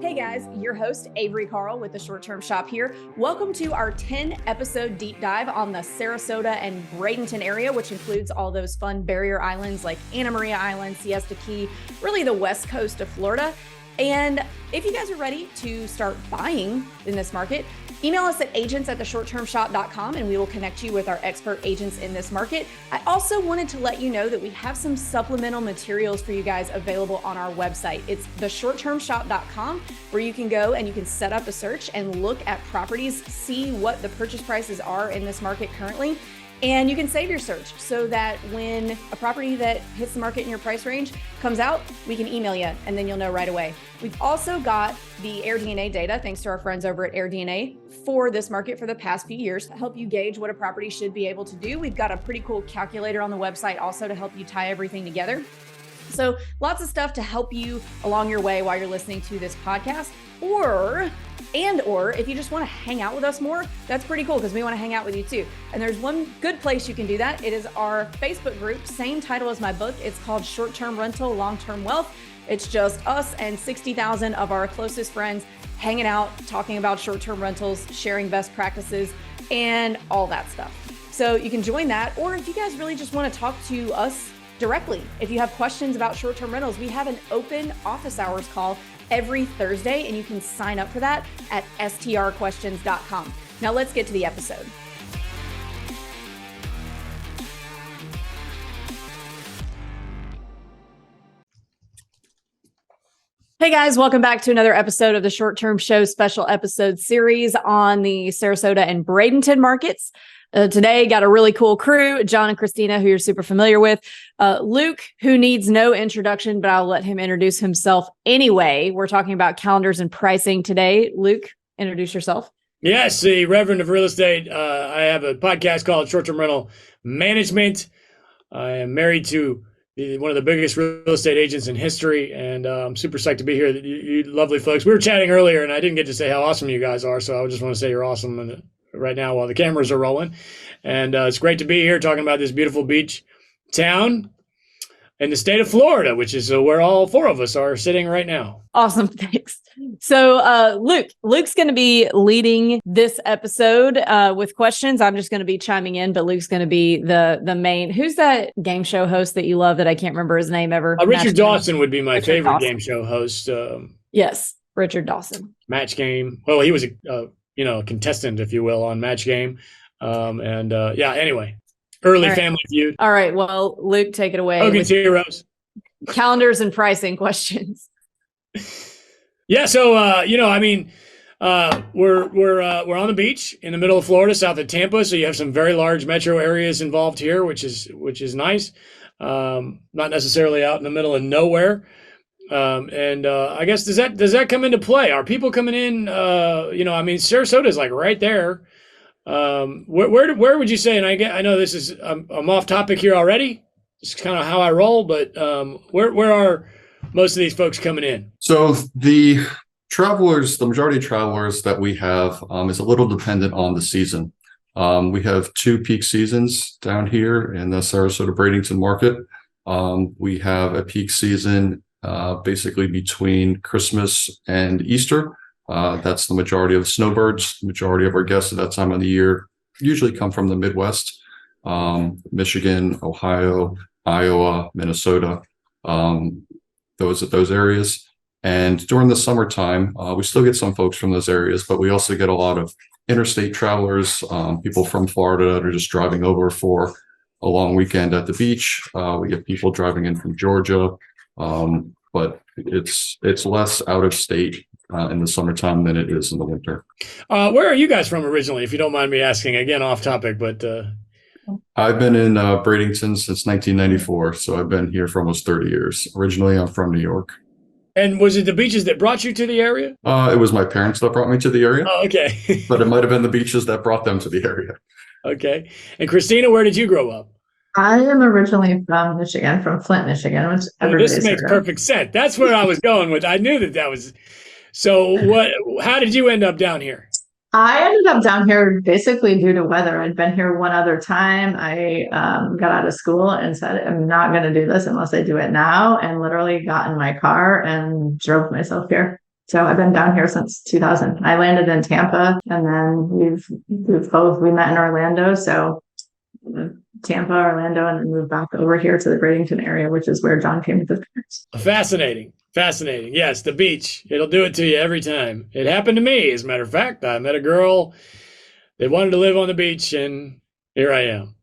Hey guys, your host Avery Carl with the Short Term Shop here. Welcome to our 10-episode deep dive on the Sarasota and Bradenton area, which includes all those fun barrier islands like Anna Maria Island, Siesta Key, really the west coast of Florida. And if you guys are ready to start buying in this market, email us at agents@theshorttermshop.com and we will connect you with our expert agents in this market. I also wanted to let you know that we have some supplemental materials for you guys available on our website. It's theshorttermshop.com, where you can go and you can set up a search and look at properties, see what the purchase prices are in this market currently. And you can save your search so that when a property that hits the market in your price range comes out, we can email you and then you'll know right away. We've also got the AirDNA data, thanks to our friends over at AirDNA, for this market for the past few years to help you gauge what a property should be able to do. We've got a pretty cool calculator on the website also to help you tie everything together. So lots of stuff to help you along your way while you're listening to this podcast, or if you just want to hang out with us more, that's pretty cool because we want to hang out with you too. And there's one good place you can do that. It is our Facebook group, same title as my book. It's called Short-Term Rental, Long-Term Wealth. It's just us and 60,000 of our closest friends hanging out, talking about short-term rentals, sharing best practices, and all that stuff. So you can join that, or if you guys really just want to talk to us directly, if you have questions about short-term rentals, we have an open office hours call every Thursday, and you can sign up for that at strquestions.com. Now let's get to the episode. Hey guys, welcome back to another episode of the Short Term Show special episode series on the Sarasota and Bradenton markets. Today, got a really cool crew, John and Christina, who you're super familiar with. Luke, who needs no introduction, but I'll let him introduce himself anyway. We're talking about calendars and pricing today. Luke, introduce yourself. Yes, the Reverend of Real Estate. I have a podcast called Short Term Rental Management. I am married to one of the biggest real estate agents in history, and I'm super psyched to be here. You lovely folks. We were chatting earlier, and I didn't get to say how awesome you guys are, so I just want to say you're awesome right now while the cameras are rolling. And it's great to be here talking about this beautiful beach town in the state of Florida, which is where all four of us are sitting right now. Awesome. Thanks. So Luke's going to be leading this episode with questions. I'm just going to be chiming in, but Luke's going to be the main. Who's that game show host that you love that I can't remember his name ever? Richard Dawson would be my favorite game show host. Yes, Richard Dawson. Match Game. Well, he was a contestant, if you will, on Match Game. Anyway, early Family Feud. All right. Well, Luke, take it away. Hogan's Heroes. Calendars and pricing questions. Yeah. So, we're on the beach in the middle of Florida, south of Tampa. So you have some very large metro areas involved here, which is nice. Not necessarily out in the middle of nowhere. I guess, does that come into play? Are people coming in? Sarasota is like right there. Where would you say? And I know this is I'm off topic here already. It's kind of how I roll, but where are most of these folks coming in? So the majority of travelers that we have is a little dependent on the season. We have two peak seasons down here in the Sarasota Bradenton market. We have a peak season basically between Christmas and Easter. That's the majority of the snowbirds. The majority of our guests at that time of the year usually come from the Midwest, Michigan, Ohio, Iowa, Minnesota, those areas. And during the summertime, we still get some folks from those areas, but we also get a lot of interstate travelers, people from Florida that are just driving over for a long weekend at the beach. We get people driving in from Georgia, but it's less out of state in the summertime than it is in the winter. Where are you guys from originally, if you don't mind me asking? Again, off topic, but I've been in Bradenton since 1994, so I've been here for almost 30 years. Originally, I'm from New York. And was it the beaches that brought you to the area? It was my parents that brought me to the area. Oh, okay. But it might have been the beaches that brought them to the area. Okay. And Christina, where did you grow up? I am originally from Michigan, from Flint, Michigan, which this makes perfect sense. That's where I was going with. I knew that was. So how did you end up down here? I ended up down here basically due to weather. I'd been here one other time. I got out of school and said, I'm not going to do this unless I do it now, and literally got in my car and drove myself here. So I've been down here since 2000. I landed in Tampa, and then we met in Orlando. So Tampa, Orlando, and then moved back over here to the Bradenton area, which is where John came with his parents. Fascinating. Fascinating. Yes, the beach. It'll do it to you every time. It happened to me, as a matter of fact. I met a girl that wanted to live on the beach, and here I am.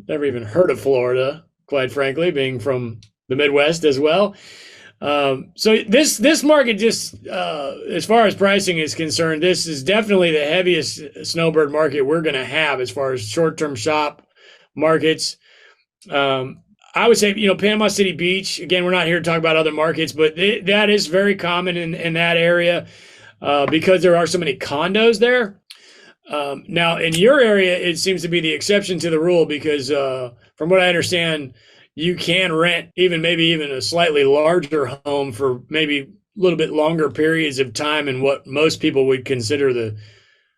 Never even heard of Florida, quite frankly, being from the Midwest as well. So this market, just as far as pricing is concerned, this is definitely the heaviest snowbird market we're going to have as far as short-term shop markets. I would say, Panama City Beach, again, we're not here to talk about other markets, but that is very common in that area because there are so many condos there. Now, in your area, it seems to be the exception to the rule because from what I understand, you can rent maybe even a slightly larger home for maybe a little bit longer periods of time in what most people would consider the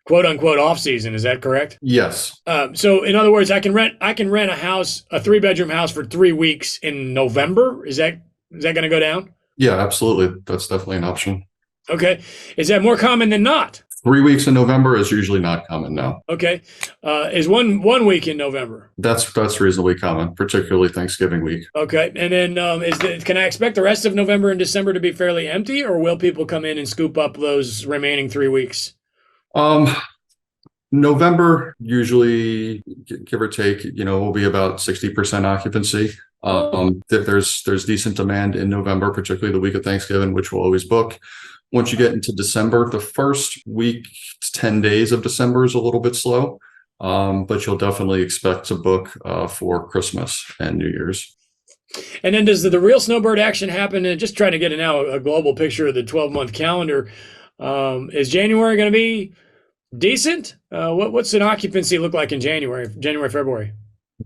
quote unquote off season. Is that correct? Yes. So in other words, I can rent a house, a 3-bedroom house for 3 weeks in November. Is that going to go down? Yeah, absolutely. That's definitely an option. Okay. Is that more common than not? 3 weeks in November is usually not common now. Okay. Is one week in November? That's reasonably common, particularly Thanksgiving week. Okay. And then can I expect the rest of November and December to be fairly empty, or will people come in and scoop up those remaining 3 weeks? November usually, give or take, will be about 60% occupancy. There's decent demand in November, particularly the week of Thanksgiving, which we'll always book. Once you get into December, the first week, 10 days of December is a little bit slow, but you'll definitely expect to book for Christmas and New Year's. And then does the real snowbird action happen? And just trying to get a global picture of the 12-month calendar. Is January going to be decent? What's an occupancy look like in January, February?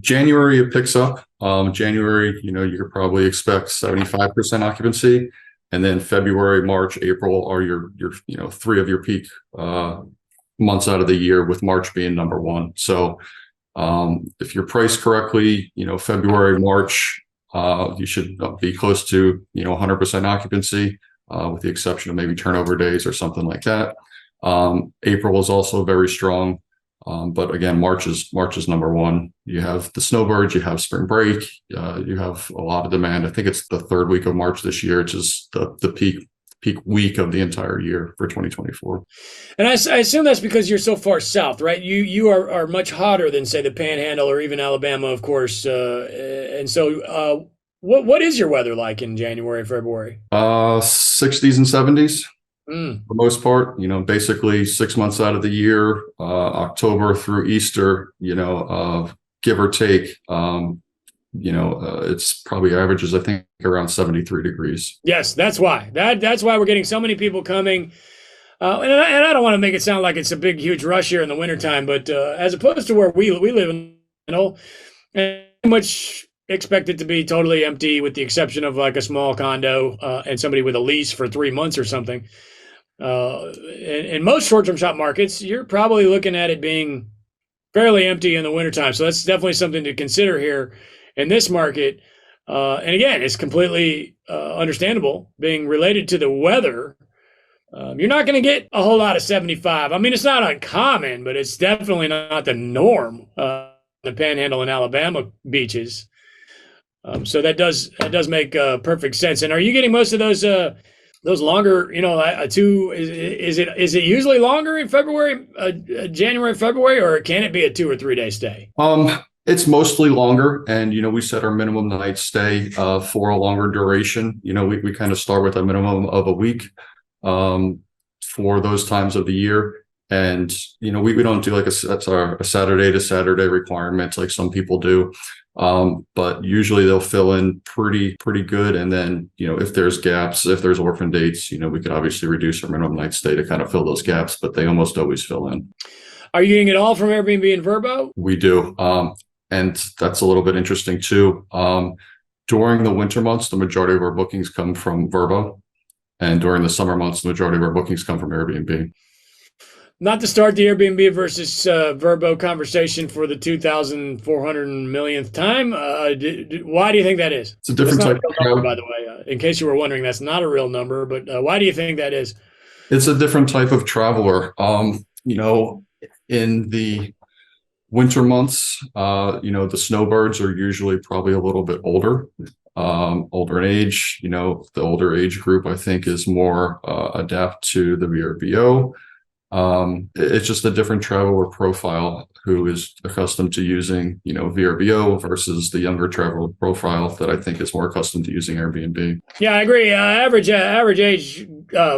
January, it picks up. January, you could probably expect 75% occupancy. And then February, March, April are your 3 of your peak months out of the year, with March being number 1. So if you're priced correctly, February, March, you should be close to 100% occupancy, with the exception of maybe turnover days or something like that. April is also very strong. But again, March is number 1. You have the snowbirds, you have spring break, you have a lot of demand. I think it's the 3rd week of March this year, which is the peak week of the entire year for 2024. And I assume that's because you're so far south, right? You are much hotter than, say, the Panhandle or even Alabama, of course. And so what is your weather like in January, February? 60s and 70s. For the most part, basically 6 months out of the year, October through Easter, give or take, it's probably averages, I think, around 73 degrees. Yes, that's why. That's why we're getting so many people coming. And I don't want to make it sound like it's a big, huge rush here in the wintertime, but as opposed to where we live in, and much expect it to be totally empty with the exception of like a small condo and somebody with a lease for 3 months or something. In most short-term shop markets, you're probably looking at it being fairly empty in the wintertime. So that's definitely something to consider here in this market. And again, it's completely understandable being related to the weather. You're not going to get a whole lot of 75. I mean, it's not uncommon, but it's definitely not the norm. The Panhandle and Alabama beaches. So that does make perfect sense. And are you getting most of those longer, is it usually longer in February, January, February, or can it be a 2 or 3 day stay? It's mostly longer, and we set our minimum night stay for a longer duration. We kind of start with a minimum of a week for those times of the year. And we don't do like a Saturday to Saturday requirement like some people do. But usually they'll fill in pretty good. And then, if there's gaps, if there's orphan dates, we could obviously reduce our minimum night stay to kind of fill those gaps, but they almost always fill in. Are you getting it all from Airbnb and Vrbo? We do. And that's a little bit interesting too. During the winter months, the majority of our bookings come from Vrbo. And during the summer months, the majority of our bookings come from Airbnb. Not to start the Airbnb versus Vrbo conversation for the 2,400 millionth time. Why do you think that is? It's a different type of number, by the way. In case you were wondering, that's not a real number. But why do you think that is? It's a different type of traveler. In the winter months, the snowbirds are usually probably a little bit older in age. The older age group, I think, is more adapt to the VRBO. It's just a different traveler profile who is accustomed to using, VRBO versus the younger traveler profile that I think is more accustomed to using Airbnb. Yeah, I agree. Average age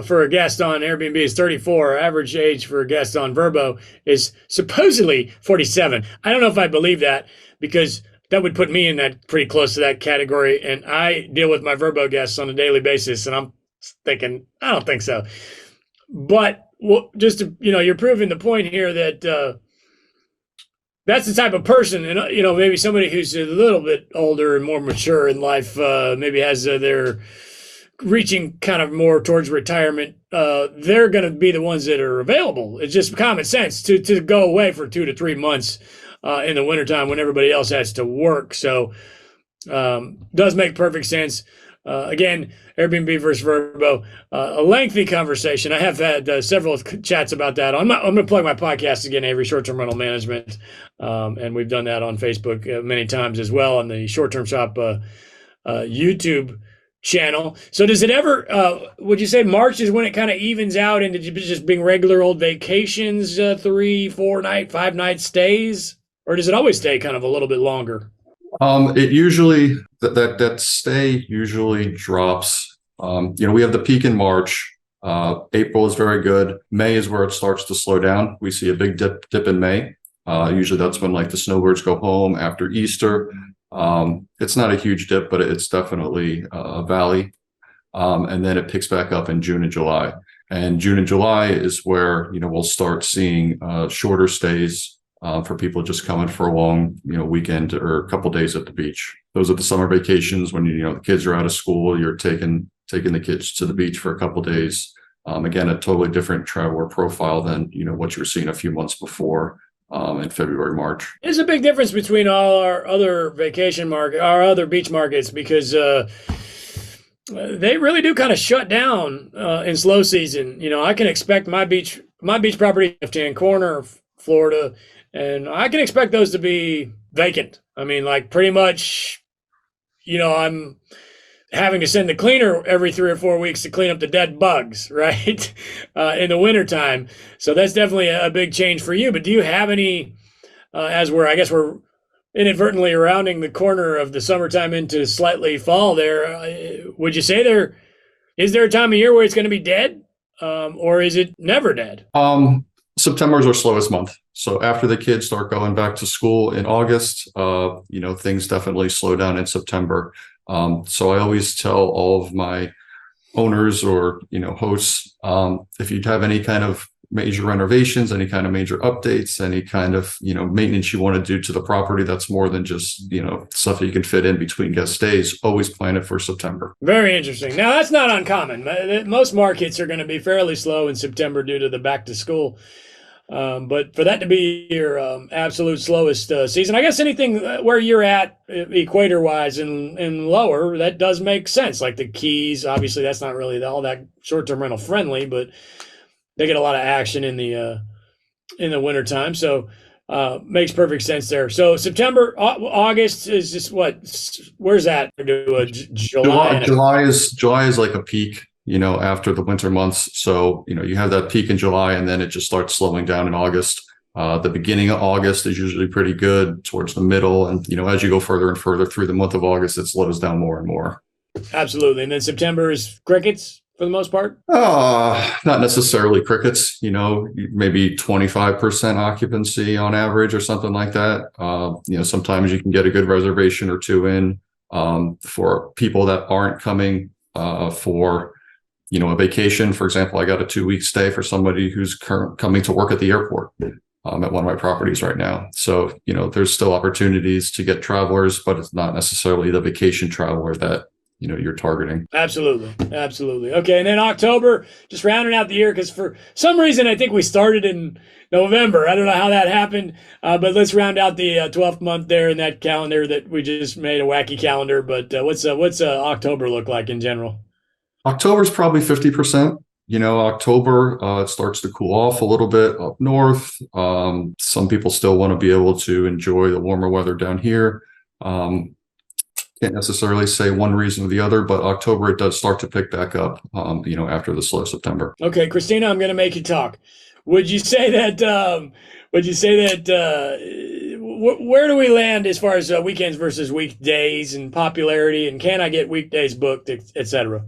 for a guest on Airbnb is 34. Average age for a guest on Vrbo is supposedly 47. I don't know if I believe that, because that would put me in that pretty close to that category. And I deal with my Vrbo guests on a daily basis, and I'm thinking, I don't think so. But just to, you're proving the point here that that's the type of person, and maybe somebody who's a little bit older and more mature in life, maybe has they're reaching kind of more towards retirement. They're going to be the ones that are available. It's just common sense to go away for 2 to 3 months in the wintertime when everybody else has to work. So does make perfect sense. Again, Airbnb versus Vrbo, a lengthy conversation. I have had several chats about that. I'm going to plug my podcast again, Avery Short-Term Rental Management, and we've done that on Facebook many times as well, on the Short-Term Shop YouTube channel. So does it ever, would you say March is when it kind of evens out into just being regular old vacations, 3, 4 night, 5 night stays? Or does it always stay kind of a little bit longer? It usually that stay usually drops. We have the peak in March. April is very good. May is where it starts to slow down. We see a big dip in May. Usually that's when like the snowbirds go home after Easter. It's not a huge dip, but it's definitely a valley. And then it picks back up in June and July. And June and July is where, we'll start seeing shorter stays for people just coming for a long, weekend or a couple days at the beach. Those are the summer vacations when, the kids are out of school, you're taking the kids to the beach for a couple days. Again, a totally different traveler profile than, what you were seeing a few months before in February, March. There's a big difference between all our other our other beach markets, because they really do kind of shut down in slow season. I can expect my beach property, left-hand corner of Florida, and I can expect those to be vacant. I mean, like pretty much, I'm having to send the cleaner every 3 or 4 weeks to clean up the dead bugs, right? In the wintertime. So that's definitely a big change for you. But do you have any, I guess we're inadvertently rounding the corner of the summertime into slightly fall there, would you say is there a time of year where it's going to be dead? Or is it never dead? September is our slowest month. So after the kids start going back to school in August, things definitely slow down in September. So I always tell all of my owners or, hosts, if you have any kind of major renovations, any kind of major updates, any kind of, maintenance you want to do to the property, that's more than just, stuff that you can fit in between guest stays, always plan it for September. Very interesting. Now, that's not uncommon. Most markets are going to be fairly slow in September due to the back to school. But for that to be your absolute slowest season, I guess anything where you're at equator wise and lower, that does make sense. Like the Keys, obviously that's not really all that short-term rental friendly, but they get a lot of action in the wintertime. So makes perfect sense there. So September, August is just where's that? July. July is like a peak. After the winter months. So, you have that peak in July and then it just starts slowing down in August. The beginning of August is usually pretty good towards the middle. And, as you go further and further through the month of August, it slows down more and more. Absolutely. And then September is crickets for the most part? Not necessarily crickets, maybe 25% occupancy on average or something like that. Sometimes you can get a good reservation or two in for people that aren't coming for a vacation. For example, I got a 2-week stay for somebody who's coming to work at the airport at one of my properties right now. So, there's still opportunities to get travelers, but it's not necessarily the vacation traveler that, you're targeting. Absolutely. Okay. And then October, just rounding out the year, because for some reason, I think we started in November. I don't know how that happened, but let's round out the 12th month there in that calendar that we just made a wacky calendar. But what's October look like in general? October is probably 50%. October, it starts to cool off a little bit up north. Some people still want to be able to enjoy the warmer weather down here. Can't necessarily say one reason or the other, but October it does start to pick back up, after the slow September. Okay, Christina, I'm going to make you talk. Would you say that? Where do we land as far as weekends versus weekdays and popularity? And can I get weekdays booked, etc.?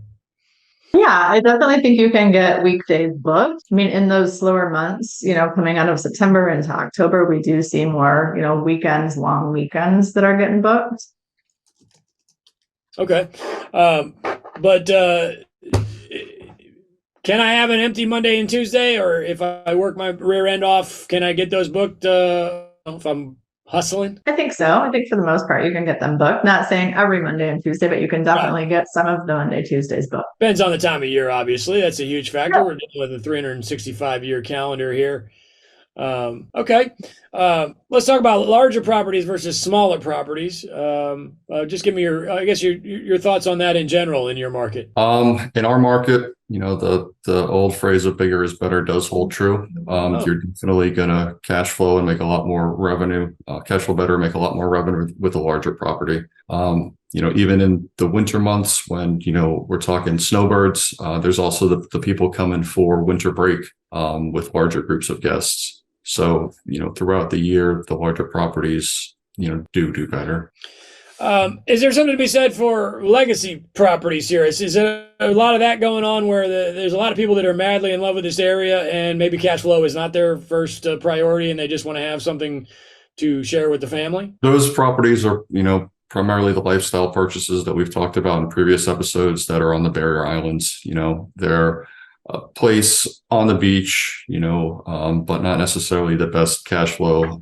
Yeah, I definitely think you can get weekdays booked. I mean, in those slower months, coming out of September into October, we do see more, long weekends that are getting booked. Okay. But can I have an empty Monday and Tuesday? Or if I work my rear end off, can I get those booked if I'm hustling? I think so. I think for the most part, you can get them booked. Not saying every Monday and Tuesday, but you can definitely get some of the Monday, Tuesdays booked. Depends on the time of year, obviously. That's a huge factor. Yeah. We're dealing with a 365-year calendar here. Okay. Let's talk about larger properties versus smaller properties. Just give me your thoughts on that in general in your market. In our market, the old phrase of bigger is better does hold true. You're definitely going to cash flow and make a lot more revenue, cash flow better, make a lot more revenue with a larger property. Even in the winter months when, we're talking snowbirds, there's also the people coming for winter break, with larger groups of guests. So, throughout the year, the larger properties, do better. Is there something to be said for legacy properties here? Is there a lot of that going on where there's a lot of people that are madly in love with this area and maybe cash flow is not their first priority and they just want to have something to share with the family? Those properties are, primarily the lifestyle purchases that we've talked about in previous episodes that are on the barrier islands. They're a place on the beach, but not necessarily the best cash flow,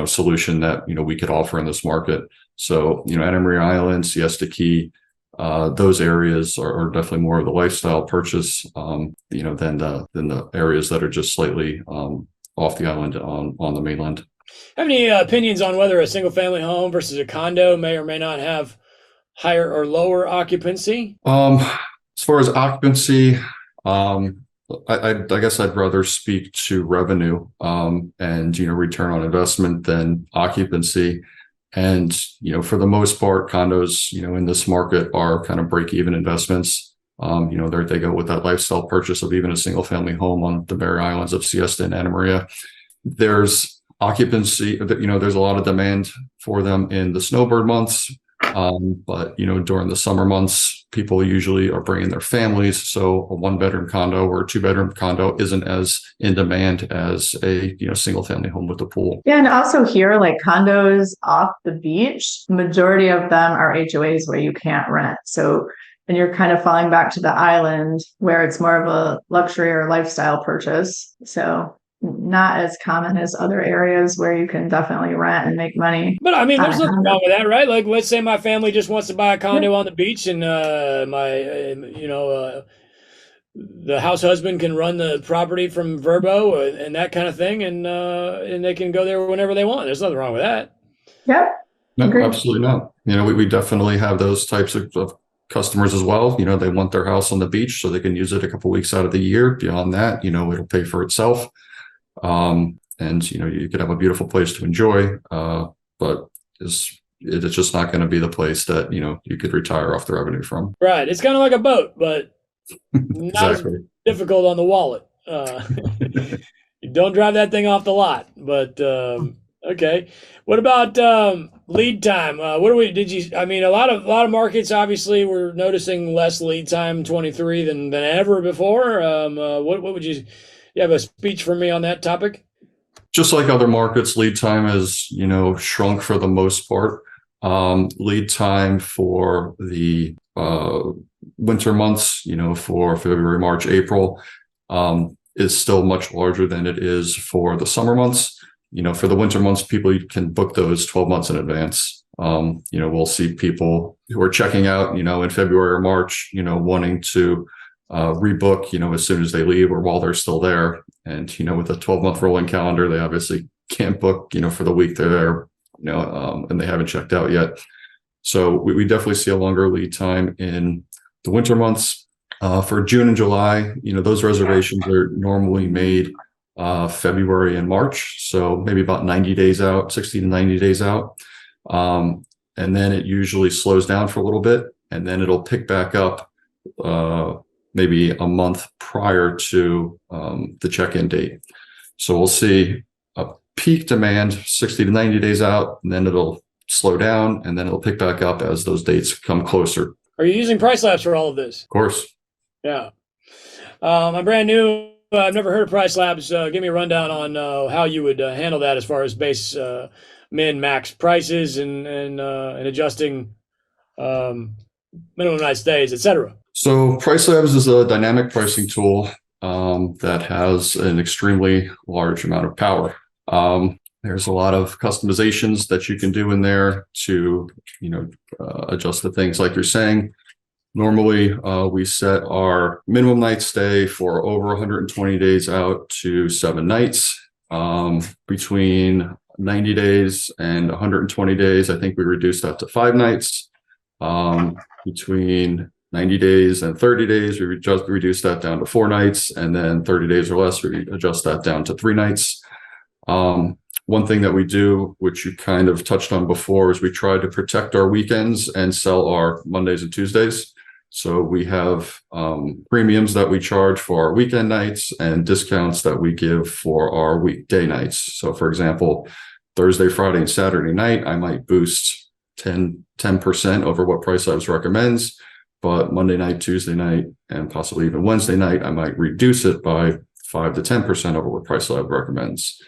solution that, we could offer in this market. So, Anna Maria Island, Siesta Key, those areas are definitely more of the lifestyle purchase, than the areas that are just slightly off the island on the mainland. Have any opinions on whether a single family home versus a condo may or may not have higher or lower occupancy? As far as occupancy, I guess I'd rather speak to revenue, and, return on investment than occupancy. And, for the most part, condos, in this market are kind of break-even investments. They go with that lifestyle purchase of even a single family home on the barrier islands of Siesta and Anna Maria. There's occupancy, there's a lot of demand for them in the snowbird months. But, during the summer months, people usually are bringing their families. So a 1-bedroom condo or a 2-bedroom condo isn't as in demand as a, single family home with a pool. Yeah. And also here, like condos off the beach, majority of them are HOAs where you can't rent. So, and you're kind of falling back to the island where it's more of a luxury or lifestyle purchase. So not as common as other areas where you can definitely rent and make money. But I mean, there's nothing wrong with that, right? Like, let's say my family just wants to buy a condo on the beach, and the house husband can run the property from Vrbo and that kind of thing, and they can go there whenever they want. There's nothing wrong with that. Yep. No, Agreed. absolutely not. We definitely have those types of customers as well. They want their house on the beach so they can use it a couple weeks out of the year. Beyond that, it'll pay for itself. And you could have a beautiful place to enjoy, but it's just not going to be the place that you could retire off the revenue from. Right. It's kind of like a boat, but not Exactly. as difficult on the wallet. You don't drive that thing off the lot. But okay. What about lead time? A lot of markets obviously we're noticing less lead time 23 than ever before. What would you have a speech for me on that topic? Just like other markets, lead time has, shrunk for the most part. Lead time for the winter months, for February, March, April, is still much larger than it is for the summer months. For the winter months, people can book those 12 months in advance. We'll see people who are checking out, in February or March, wanting to rebook, as soon as they leave or while they're still there. And, with a 12-month rolling calendar, they obviously can't book, for the week they're there, and they haven't checked out yet. So we definitely see a longer lead time in the winter months. For June and July, those reservations are normally made February and March. So maybe about 90 days out, 60 to 90 days out. And then it usually slows down for a little bit, and then it'll pick back up maybe a month prior to the check-in date. So we'll see a peak demand 60 to 90 days out, and then it'll slow down, and then it'll pick back up as those dates come closer. Are you using Price Labs for all of this? Of course. Yeah. I'm brand new. I've never heard of Price Labs. Give me a rundown on how you would handle that as far as base min max prices and adjusting minimum night stays, etc. So Price Labs is a dynamic pricing tool that has an extremely large amount of power. There's a lot of customizations that you can do in there to, adjust the things like you're saying. Normally, we set our minimum night stay for over 120 days out to 7 nights. Between 90 days and 120 days, I think we reduced that to 5 nights. Between 90 days and 30 days, we just reduced that down to 4 nights. And then 30 days or less, we adjust that down to 3 nights. One thing that we do, which you kind of touched on before, is we try to protect our weekends and sell our Mondays and Tuesdays. So we have premiums that we charge for our weekend nights and discounts that we give for our weekday nights. So for example, Thursday, Friday, and Saturday night, I might boost 10% over what Price Labs recommends. But Monday night, Tuesday night, and possibly even Wednesday night, I might reduce it by 5 to 10% over what Price Labs recommends.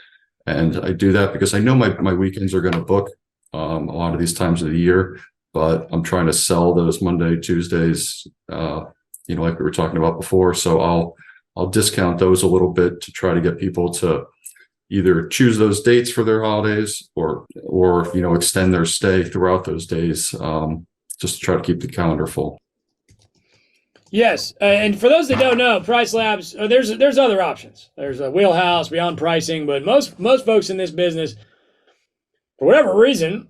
And I do that because I know my weekends are going to book a lot of these times of the year. But I'm trying to sell those Monday, Tuesdays, like we were talking about before. So I'll discount those a little bit to try to get people to either choose those dates for their holidays or extend their stay throughout those days, just to try to keep the calendar full. Yes, and for those that don't know, Price Labs, there's other options. There's a Wheelhouse, Beyond Pricing, but most folks in this business, for whatever reason,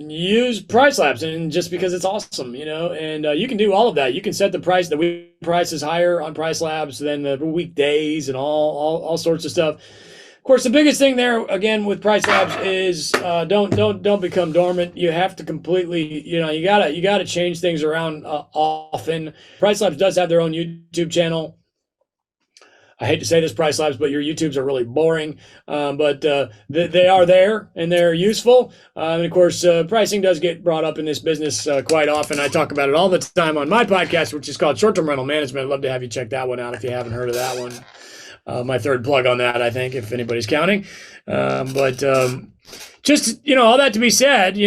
use Price Labs, and just because it's awesome, and you can do all of that. You can set the price. The week price is higher on Price Labs than the weekdays and all sorts of stuff. Of course, the biggest thing there, again, with Price Labs is don't become dormant. You have to completely, you gotta change things around often. Price Labs does have their own YouTube channel. I hate to say this, Price Labs, but your YouTubes are really boring. But they are there and they're useful. And of course, pricing does get brought up in this business quite often. I talk about it all the time on my podcast, which is called Short-Term Rental Management. I'd love to have you check that one out if you haven't heard of that one. My third plug on that, I think, if anybody's counting. But just, all that to be said,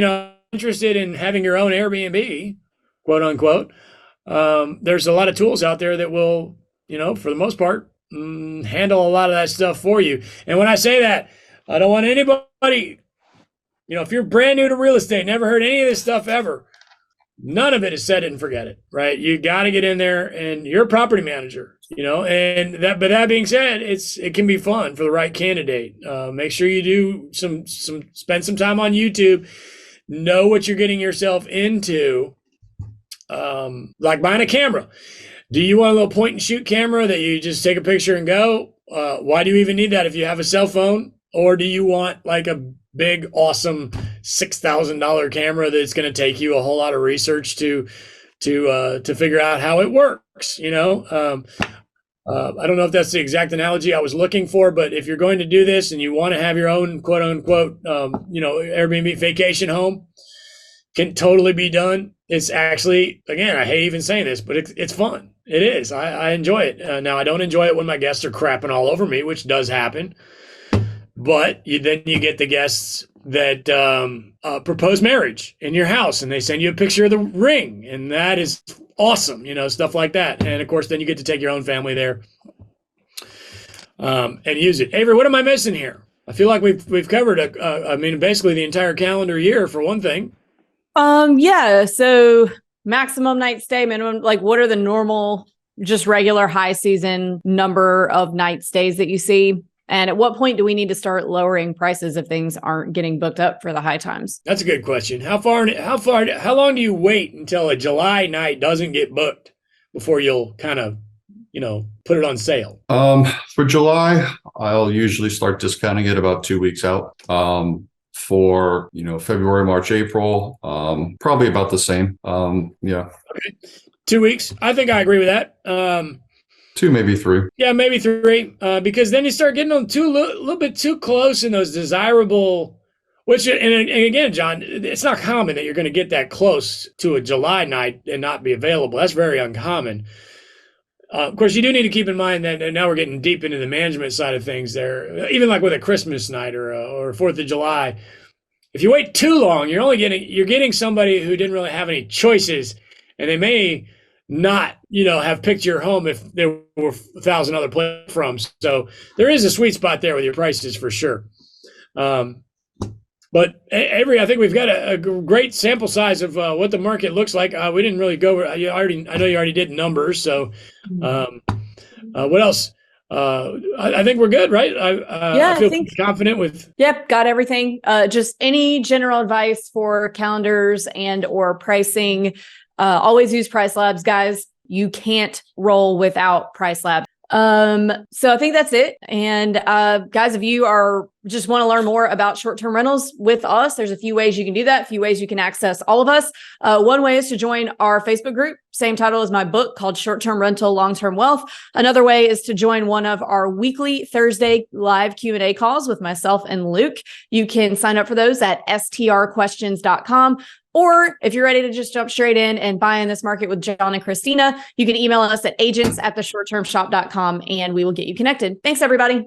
interested in having your own Airbnb, quote unquote, there's a lot of tools out there that will, for the most part, handle a lot of that stuff for you. And when I say that, I don't want anybody, if you're brand new to real estate, never heard any of this stuff ever, none of it is set it and forget it, right? You got to get in there, and you're a property manager, but that being said, it can be fun for the right candidate. Make sure you do spend some time on YouTube, know what you're getting yourself into, like buying a camera. Do you want a little point and shoot camera that you just take a picture and go? Why do you even need that if you have a cell phone? Or do you want like a big, awesome $6,000 camera that's going to take you a whole lot of research to figure out how it works? I don't know if that's the exact analogy I was looking for, but if you're going to do this and you want to have your own quote unquote, Airbnb vacation home, can totally be done. It's actually, again, I hate even saying this, but it's fun. It is. I enjoy it. Now, I don't enjoy it when my guests are crapping all over me, which does happen. But then you get the guests that propose marriage in your house, and they send you a picture of the ring, and that is awesome. Stuff like that. And of course, then you get to take your own family there and use it. Avery, what am I missing here? I feel like we've covered basically the entire calendar year for one thing. Yeah. So maximum night stay, minimum, like what are the normal, just regular high season number of night stays that you see? And at what point do we need to start lowering prices if things aren't getting booked up for the high times? That's a good question. How long do you wait until a July night doesn't get booked before you'll kind of, put it on sale? For July, I'll usually start discounting it about 2 weeks out. For February, March, April, probably about the same. Yeah. Okay. 2 weeks. I think I agree with that. 2, maybe 3. Yeah, maybe 3. Because then you start getting them a little bit too close in those desirable. Which, and again, John, it's not common that you're going to get that close to a July night and not be available. That's very uncommon. Of course, you do need to keep in mind that now we're getting deep into the management side of things there. Even like with a Christmas night or 4th of July, if you wait too long, you're getting somebody who didn't really have any choices, and they may not, have picked your home if there were 1,000 other places from. So there is a sweet spot there with your prices for sure. But Avery, I think we've got a great sample size of what the market looks like. We didn't really go over. I know you already did numbers. So, what else? I think we're good, right? I feel confident with. Yep, got everything. Just any general advice for calendars or pricing. Always use Price Labs, guys. You can't roll without Price Labs. So I think that's it. And guys, if you just want to learn more about short-term rentals with us, there's a few ways you can do that, a few ways you can access all of us. One way is to join our Facebook group, same title as my book, called Short-Term Rental, Long-Term Wealth. Another way is to join one of our weekly Thursday live Q&A calls with myself and Luke. You can sign up for those at strquestions.com. Or if you're ready to just jump straight in and buy in this market with John and Christina, you can email us at agents@theshorttermshop.com and we will get you connected. Thanks, everybody.